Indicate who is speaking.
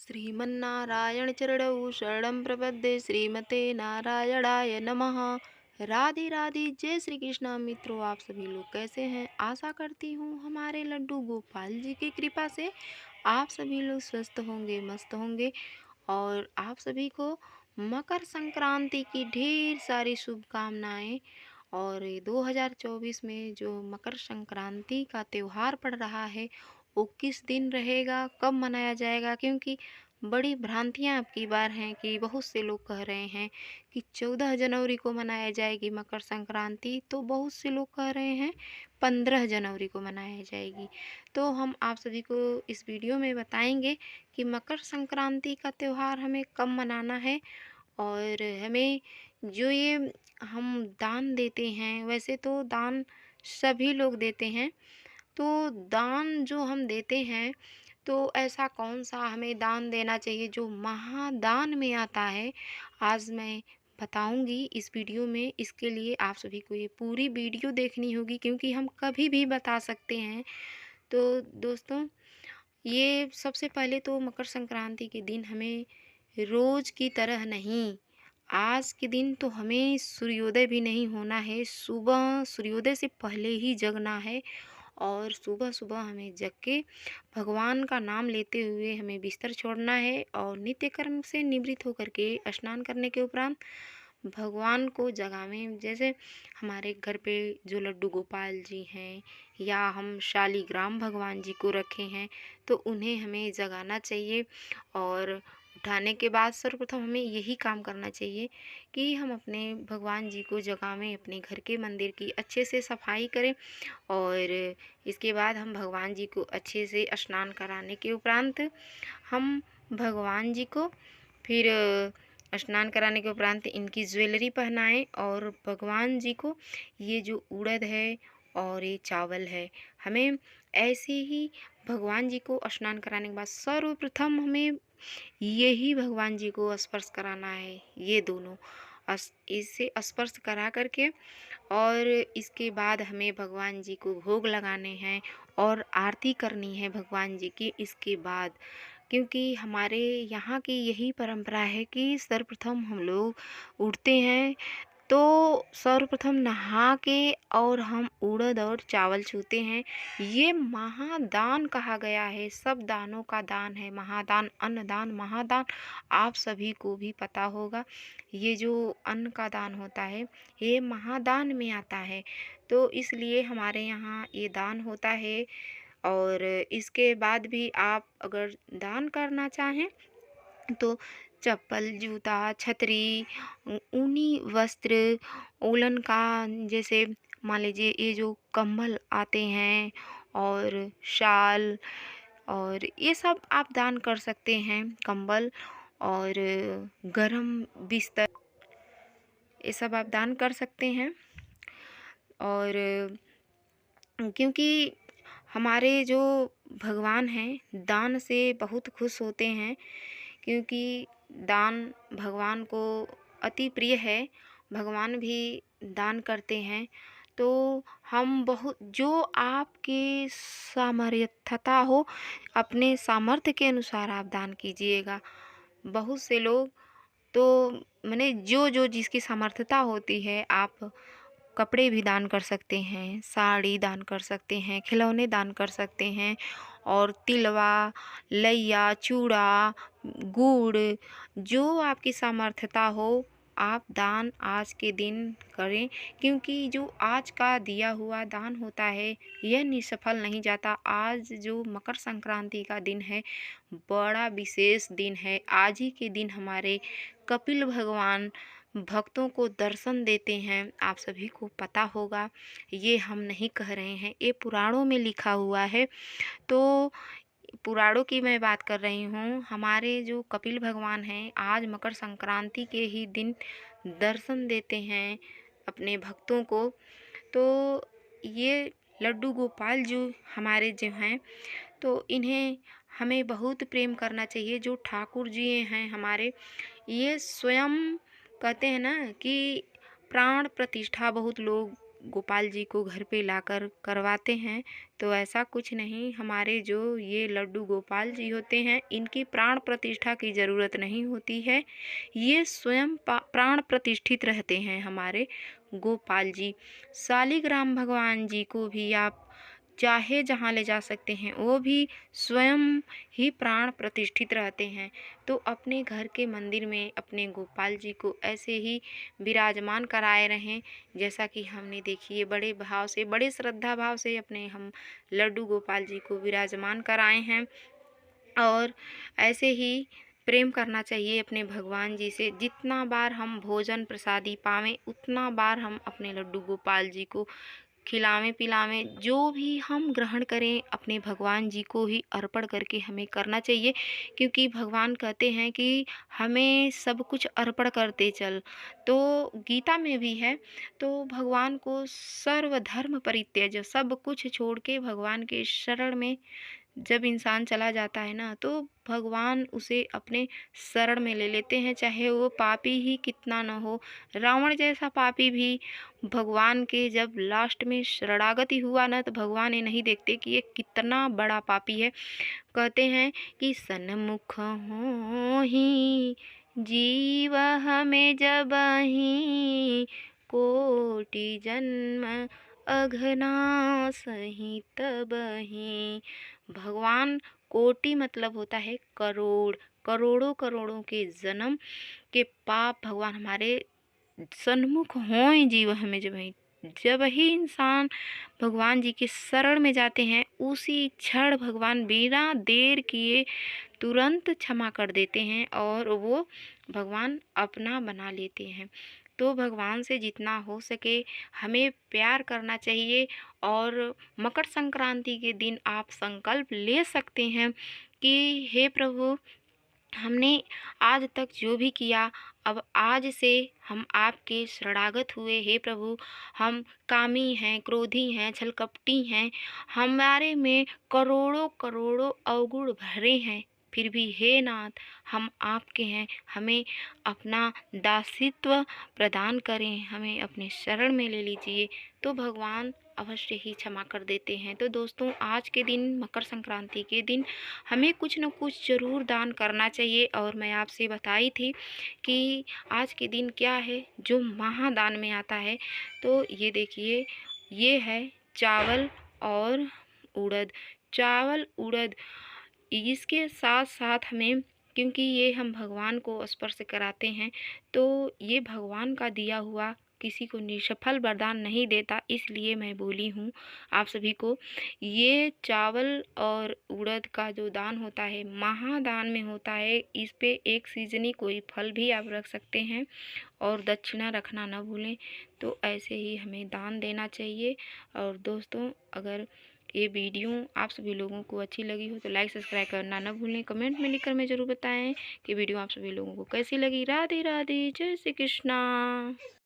Speaker 1: श्रीमन्नारायण चरणौ शरणं प्रपद्ये श्रीमते नारायणाय नमः। राधे राधे, जय श्री कृष्णा। मित्रों, आप सभी लोग कैसे हैं? आशा करती हूँ हमारे लड्डू गोपाल जी की कृपा से आप सभी लोग स्वस्थ होंगे, मस्त होंगे। और आप सभी को मकर संक्रांति की ढेर सारी शुभकामनाएं। और 2024 में जो मकर संक्रांति का त्यौहार पड़ रहा है वो किस दिन रहेगा, कब मनाया जाएगा? क्योंकि बड़ी भ्रांतियां अब की बार हैं कि बहुत से लोग कह रहे हैं कि 14 जनवरी को मनाया जाएगी मकर संक्रांति, तो बहुत से लोग कह रहे हैं 15 जनवरी को मनाया जाएगी। तो हम आप सभी को इस वीडियो में बताएंगे कि मकर संक्रांति का त्यौहार हमें कब मनाना है। और हमें जो ये हम दान देते हैं, वैसे तो दान सभी लोग देते हैं, तो दान जो हम देते हैं तो ऐसा कौन सा हमें दान देना चाहिए जो महादान में आता है, आज मैं बताऊंगी इस वीडियो में। इसके लिए आप सभी को ये पूरी वीडियो देखनी होगी क्योंकि हम कभी भी बता सकते हैं। तो दोस्तों, ये सबसे पहले तो मकर संक्रांति के दिन हमें रोज की तरह नहीं, आज के दिन तो हमें सूर्योदय भी नहीं होना है, सुबह सूर्योदय से पहले ही जगना है। और सुबह सुबह हमें जग के भगवान का नाम लेते हुए हमें बिस्तर छोड़ना है और नित्य कर्म से निवृत्त होकर के स्नान करने के उपरांत भगवान को जगावें। जैसे हमारे घर पे जो लड्डू गोपाल जी हैं या हम शालीग्राम भगवान जी को रखे हैं तो उन्हें हमें जगाना चाहिए। और उठाने के बाद सर्वप्रथम हमें यही काम करना चाहिए कि हम अपने भगवान जी को जगावें, अपने घर के मंदिर की अच्छे से सफाई करें। और इसके बाद हम भगवान जी को अच्छे से स्नान कराने के उपरांत हम भगवान जी को फिर स्नान कराने के उपरांत इनकी ज्वेलरी पहनाएं। और भगवान जी को ये जो उड़द है और ये चावल है, हमें ऐसे ही भगवान जी को स्नान कराने के बाद सर्वप्रथम हमें यही भगवान जी को स्पर्श कराना है। ये दोनों इसे स्पर्श करा करके और इसके बाद हमें भगवान जी को भोग लगाने हैं और आरती करनी है भगवान जी की इसके बाद। क्योंकि हमारे यहाँ की यही परंपरा है कि सर्वप्रथम हम लोग उठते हैं तो सर्वप्रथम नहा के और हम उड़द और चावल छूते हैं। ये महादान कहा गया है, सब दानों का दान है, महादान, अन्नदान, महादान। आप सभी को भी पता होगा ये जो अन्न का दान होता है ये महादान में आता है। तो इसलिए हमारे यहाँ ये दान होता है। और इसके बाद भी आप अगर दान करना चाहें तो चप्पल, जूता, छतरी, ऊनी वस्त्र, उलन का, जैसे मान लीजिए ये जो कंबल आते हैं और शाल, और ये सब आप दान कर सकते हैं। कंबल और गरम बिस्तर, ये सब आप दान कर सकते हैं। और क्योंकि हमारे जो भगवान हैं दान से बहुत खुश होते हैं, क्योंकि दान भगवान को अति प्रिय है, भगवान भी दान करते हैं। तो हम बहुत, जो आपके सामर्थ्यता हो, अपने सामर्थ्य के अनुसार आप दान कीजिएगा। बहुत से लोग तो माने जो जो जिसकी सामर्थ्यता होती है, आप कपड़े भी दान कर सकते हैं, साड़ी दान कर सकते हैं, खिलौने दान कर सकते हैं, और तिलवा, लैया, चूड़ा, गुड़, जो आपकी सामर्थ्यता हो आप दान आज के दिन करें। क्योंकि जो आज का दिया हुआ दान होता है यह निष्फल नहीं जाता। आज जो मकर संक्रांति का दिन है बड़ा विशेष दिन है। आज ही के दिन हमारे कपिल भगवान भक्तों को दर्शन देते हैं, आप सभी को पता होगा। ये हम नहीं कह रहे हैं, ये पुराणों में लिखा हुआ है। तो पुराणों की मैं बात कर रही हूँ। हमारे जो कपिल भगवान हैं आज मकर संक्रांति के ही दिन दर्शन देते हैं अपने भक्तों को। तो ये लड्डू गोपाल जो हमारे जो हैं तो इन्हें हमें बहुत प्रेम करना चाहिए। जो ठाकुर जी हैं हमारे, ये स्वयं कहते हैं ना कि प्राण प्रतिष्ठा बहुत लोग गोपाल जी को घर पे लाकर करवाते हैं, तो ऐसा कुछ नहीं। हमारे जो ये लड्डू गोपाल जी होते हैं, इनकी प्राण प्रतिष्ठा की ज़रूरत नहीं होती है। ये स्वयं प्राण प्रतिष्ठित रहते हैं हमारे गोपाल जी। शालिग्राम भगवान जी को भी आप चाहे जहाँ ले जा सकते हैं, वो भी स्वयं ही प्राण प्रतिष्ठित रहते हैं। तो अपने घर के मंदिर में अपने गोपाल जी को ऐसे ही विराजमान कराए रहें, जैसा कि हमने देखिए बड़े भाव से, बड़े श्रद्धा भाव से अपने हम लड्डू गोपाल जी को विराजमान कराए हैं। और ऐसे ही प्रेम करना चाहिए अपने भगवान जी से। जितना बार हम भोजन प्रसादी पावें, उतना बार हम अपने लड्डू गोपाल जी को खिलावें पिलावें। जो भी हम ग्रहण करें अपने भगवान जी को ही अर्पण करके हमें करना चाहिए, क्योंकि भगवान कहते हैं कि हमें सब कुछ अर्पण करते चल। तो गीता में भी है। तो भगवान को सर्वधर्म परित्यज्य, सब कुछ छोड़ के भगवान के शरण में जब इंसान चला जाता है ना, तो भगवान उसे अपने शरण में ले लेते हैं, चाहे वो पापी ही कितना न हो। रावण जैसा पापी भी भगवान के जब लास्ट में शरणागति हुआ ना, तो भगवान ये नहीं देखते कि ये कितना बड़ा पापी है। कहते हैं कि सन्मुख होहि जीव हमें जबहि, कोटि जन्म अघना सही तबहि। भगवान कोटि मतलब होता है करोड़, करोड़ों करोड़ों के जन्म के पाप भगवान हमारे सन्मुख हों जीव हमें जब ही इंसान भगवान जी के शरण में जाते हैं, उसी क्षण भगवान बिना देर किए तुरंत क्षमा कर देते हैं और वो भगवान अपना बना लेते हैं। तो भगवान से जितना हो सके हमें प्यार करना चाहिए। और मकर संक्रांति के दिन आप संकल्प ले सकते हैं कि हे प्रभु, हमने आज तक जो भी किया, अब आज से हम आपके शरणागत हुए। हे प्रभु, हम कामी हैं, क्रोधी हैं, छलकपटी हैं, हमारे में करोड़ों करोड़ों अवगुण भरे हैं, फिर भी हे नाथ हम आपके हैं, हमें अपना दासित्व प्रदान करें, हमें अपने शरण में ले लीजिए। तो भगवान अवश्य ही क्षमा कर देते हैं। तो दोस्तों, आज के दिन मकर संक्रांति के दिन हमें कुछ न कुछ ज़रूर दान करना चाहिए। और मैं आपसे बताई थी कि आज के दिन क्या है जो महादान में आता है। तो ये देखिए, ये है चावल और उड़द। चावल उड़द इसके साथ साथ हमें, क्योंकि ये हम भगवान को स्पर्श कराते हैं, तो ये भगवान का दिया हुआ किसी को निष्फल वरदान नहीं देता। इसलिए मैं बोली हूँ आप सभी को, ये चावल और उड़द का जो दान होता है महादान में होता है। इस पे एक सीजनी कोई फल भी आप रख सकते हैं और दक्षिणा रखना न भूलें। तो ऐसे ही हमें दान देना चाहिए। और दोस्तों, अगर ये वीडियो आप सभी लोगों को अच्छी लगी हो तो लाइक सब्सक्राइब करना न भूलें। कमेंट में लिखकर मैं ज़रूर बताएं कि वीडियो आप सभी लोगों को कैसी लगी। राधे राधे, जय श्री कृष्णा।